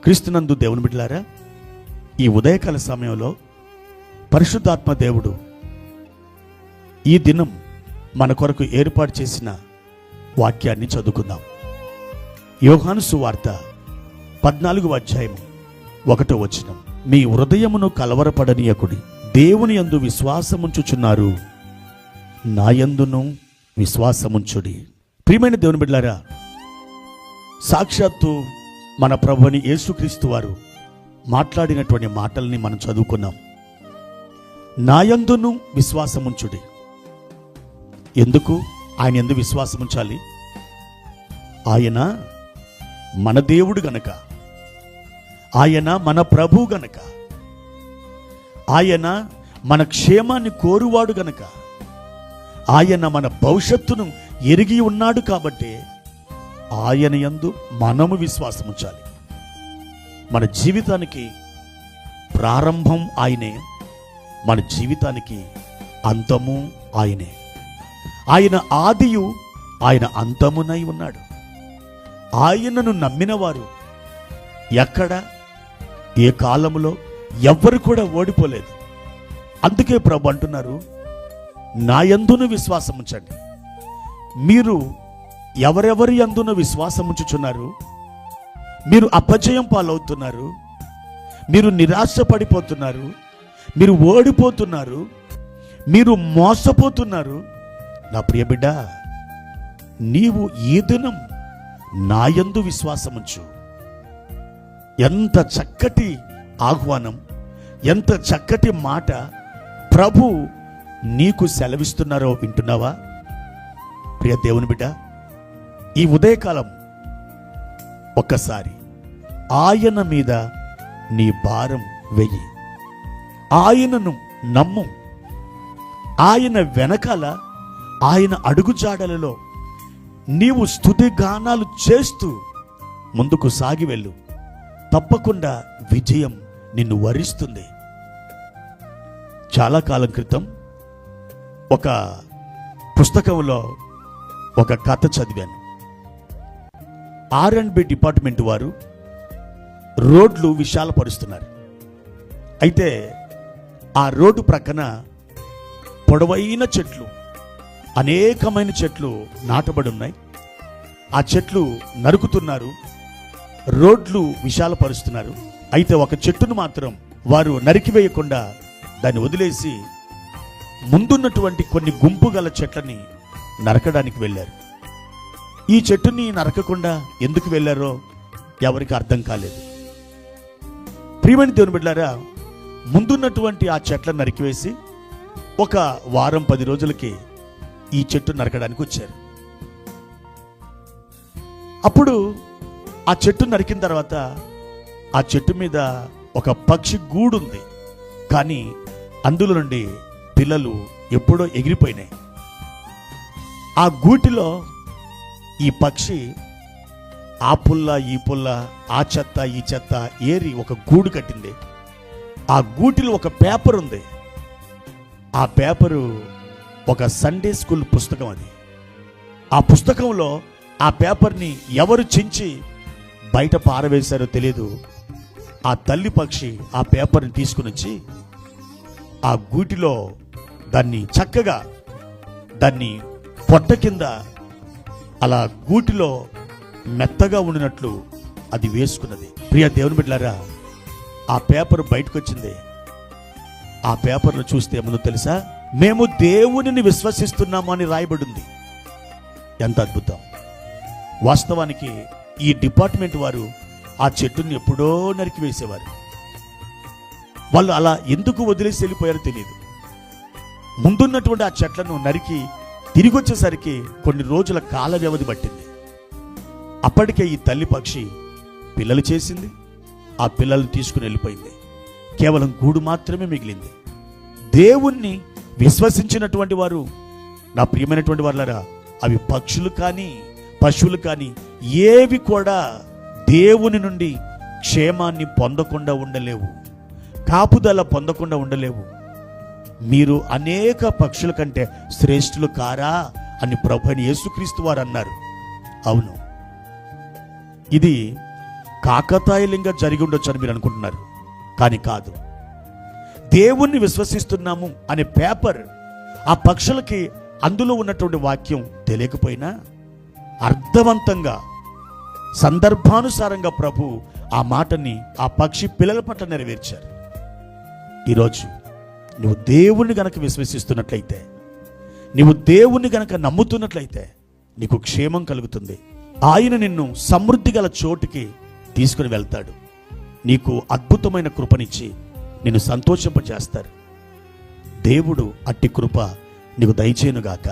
క్రీస్తునందు దేవుని బిడ్డలారా, ఈ ఉదయకాల సమయంలో పరిశుద్ధాత్మ దేవుడు ఈ దినం మన కొరకు ఏర్పాటు చేసిన వాక్యాన్ని చదువుకుందాం. యోహాను సువార్త 14వ అధ్యాయము 1వ వచనం. మీ హృదయమును కలవరపడనీయకుడి, దేవుని యందు విశ్వాసముంచుచున్నారు, నా యందును విశ్వాసముంచుడి. ప్రియమైన దేవుని బిడ్డలారా, సాక్షాత్తు మన ప్రభువుని యేసుక్రీస్తు వారు మాట్లాడినటువంటి మాటల్ని మనం చదువుకున్నాం. నా యందును విశ్వాసముంచుడి. ఎందుకు ఆయన యందు విశ్వాసముంచాలి? ఆయన మన దేవుడు గనక, ఆయన మన ప్రభు గనక, ఆయన మన క్షేమాన్ని కోరువాడు గనక, ఆయన మన భవిష్యత్తును ఎరిగి ఉన్నాడు కాబట్టి ఆయన యందు మనము విశ్వాసముంచాలి. మన జీవితానికి ప్రారంభం ఆయనే, మన జీవితానికి అంతము ఆయనే. ఆయన ఆదియు ఆయన అంతమునై ఉన్నాడు. ఆయనను నమ్మిన వారు ఎక్కడ ఏ కాలంలో ఎవ్వరు కూడా ఓడిపోలేదు. అందుకే ప్రభు అంటున్నారు, నా యందును విశ్వాసముంచండి. మీరు ఎవరెవరి యందున విశ్వాసముంచుచున్నారు? మీరు అపజయం పాలవుతున్నారు, మీరు నిరాశ పడిపోతున్నారు, మీరు ఓడిపోతున్నారు, మీరు మోసపోతున్నారు. నా ప్రియ బిడ్డ, నీవు ఈ దినం నా యందు విశ్వాసముంచు. ఎంత చక్కటి ఆహ్వానం, ఎంత చక్కటి మాట ప్రభు నీకు సెలవిస్తున్నారో వింటున్నావా? ప్రియ దేవుని బిడ్డ, ఈ ఉదయకాలం ఒక్కసారి ఆయన మీద నీ భారం వెయ్యి, ఆయనను నమ్ము. ఆయన వెనకాల, ఆయన అడుగుజాడలలో నీవు స్తుతి గానాలు చేస్తూ ముందుకు సాగి వెళ్ళు. తప్పకుండా విజయం నిన్ను వరిస్తుంది. చాలా కాలం క్రితం ఒక పుస్తకంలో ఒక కథ చదివాను. R&B డిపార్ట్మెంట్ వారు రోడ్లు విశాలపరుస్తున్నారు. అయితే ఆ రోడ్డు ప్రక్కన పొడవైన చెట్లు, అనేకమైన చెట్లు నాటబడి ఉన్నాయి. ఆ చెట్లు నరుకుతున్నారు, రోడ్లు విశాలపరుస్తున్నారు. అయితే ఒక చెట్టును మాత్రం వారు నరికివేయకుండా దాన్ని వదిలేసి ముందున్నటువంటి కొన్ని గుంపు గల చెట్లని నరకడానికి వెళ్ళారు. ఈ చెట్టుని నరకకుండా ఎందుకు వెళ్ళారో ఎవరికి అర్థం కాలేదు. ప్రియమైన దేవుని బిడ్డలారా, ముందున్నటువంటి ఆ చెట్లను నరికివేసి ఒక వారం 10 రోజులకి ఈ చెట్టు నరకడానికి వచ్చారు. అప్పుడు ఆ చెట్టు నరికిన తర్వాత ఆ చెట్టు మీద ఒక పక్షి గూడు ఉంది, కానీ అందులో నుండి పిల్లలు ఎప్పుడో ఎగిరిపోయినాయి. ఆ గూటిలో ఈ పక్షి ఆ పుల్ల ఈ పుల్ల, ఆ చెత్త ఈ చెత్త ఏరి ఒక గూడు కట్టింది. ఆ గూటిలో ఒక పేపర్ ఉంది. ఆ పేపరు ఒక సండే స్కూల్ పుస్తకం. అది ఆ పుస్తకంలో ఆ పేపర్ని ఎవరు చించి బయట పారవేశారో తెలియదు. ఆ తల్లి పక్షి ఆ పేపర్ని తీసుకుని వచ్చి ఆ గూటిలో దాన్ని చక్కగా దాన్ని పొట్ట కింద అలా గూటిలో మెత్తగా ఉండినట్లు అది వేసుకున్నది. ప్రియ దేవుని బిడ్డలారా, ఆ పేపర్ బయటకు వచ్చింది. ఆ పేపర్ను చూస్తే ఏమో తెలుసా? మేము దేవునిని విశ్వసిస్తున్నాము అని రాయబడింది. ఎంత అద్భుతం! వాస్తవానికి ఈ డిపార్ట్మెంట్ వారు ఆ చెట్టుని ఎప్పుడో నరికివేసేవారు. వాళ్ళు అలా ఎందుకు వదిలేసి వెళ్ళిపోయారో తెలియదు. ముందున్నటువంటి ఆ చెట్లను నరికి తిరిగి వచ్చేసరికి కొన్ని రోజుల కాల వ్యవధి పట్టింది. అప్పటికే ఈ తల్లి పక్షి పిల్లలు చేసింది, ఆ పిల్లల్ని తీసుకుని వెళ్ళిపోయింది. కేవలం గూడు మాత్రమే మిగిలింది. దేవుణ్ణి విశ్వసించినటువంటి వారు, నా ప్రియమైనటువంటి వాళ్ళరా, అవి పక్షులు కానీ పశువులు కానీ ఏవి కూడా దేవుని నుండి క్షేమాన్ని పొందకుండా ఉండలేవు, కాపుదల పొందకుండా ఉండలేవు. మీరు అనేక పక్షుల కంటే శ్రేష్ఠులు కారా అని ప్రభువైన యేసుక్రీస్తు వారు అన్నారు. అవును, ఇది కాకతాళీయంగా జరిగి ఉండొచ్చు అని మీరు అనుకుంటున్నారు, కానీ కాదు. దేవుణ్ణి విశ్వసిస్తున్నాము అనే పేపర్ ఆ పక్షులకి అందులో ఉన్నటువంటి వాక్యం తెలియకపోయినా అర్థవంతంగా సందర్భానుసారంగా ప్రభు ఆ మాటని ఆ పక్షి పిల్లల పట్ల నెరవేర్చారు. ఈరోజు నువ్వు దేవుణ్ణి గనక విశ్వసిస్తున్నట్లయితే, నీవు దేవుణ్ణి గనక నమ్ముతున్నట్లయితే నీకు క్షేమం కలుగుతుంది. ఆయన నిన్ను సమృద్ధి గల చోటుకి తీసుకుని వెళ్తాడు. నీకు అద్భుతమైన కృపనిచ్చి నిన్ను సంతోషింపజేస్తారు. దేవుడు అట్టి కృప నీకు దయచేయునుగాక.